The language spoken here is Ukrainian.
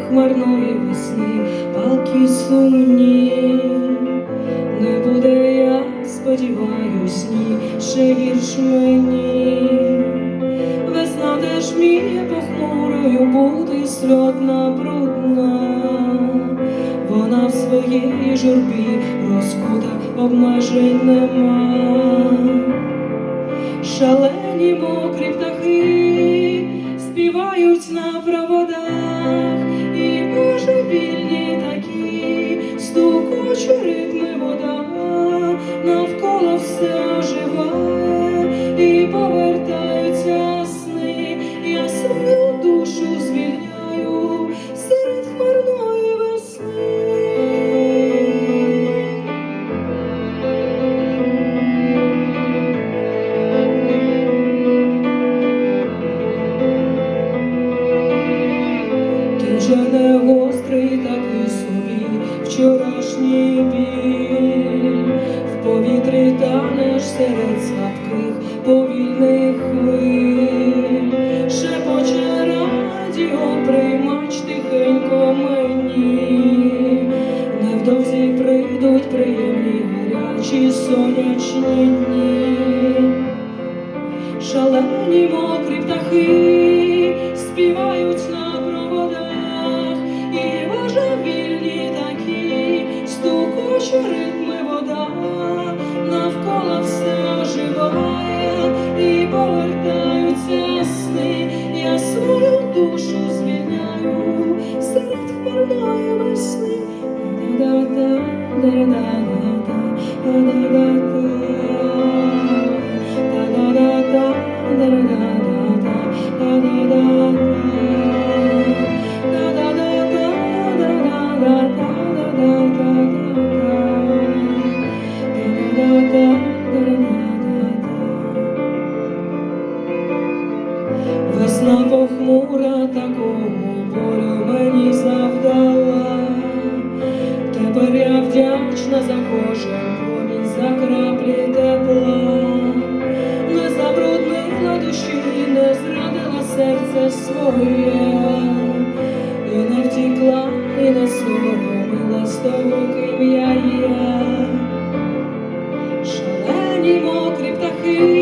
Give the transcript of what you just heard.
хмарної весни, палки сумні. Не буде, я сподіваюсь, ні, ще гірш мені. Весна теж вміє похмурою бути, сльотна, брудна. Вона в своїй журбі розкута, обмежень нема. Шалені мокрі птахи співають на проводах, і божевільні такі стукочуть ритми вода, навколо все оживає і повертаються сни. Я свою душу звільняю серед хмарної весни. Вже не гострий такий собі вчорашній біль, в повітрі танеш серед слабких повільних хвиль. Шепоче радіо, приймач тихенько мені, невдовзі прийдуть приємні гарячі сонячні дні. Шалені мокрі птахи співають на проводах, і божевільні такі стукочуть ритми вода, навколо все оживає і повертаються сни. Я свою душу звільняю серед хмарної весни. Весна похмура такого болю мені завдала. Тепер я вдячна за кожен промінь, за краплі тепла. Не забруднила душі, не зрадила серце своє, і не втікла, і не соромилась того, ким я є. Шалені мокрі птахи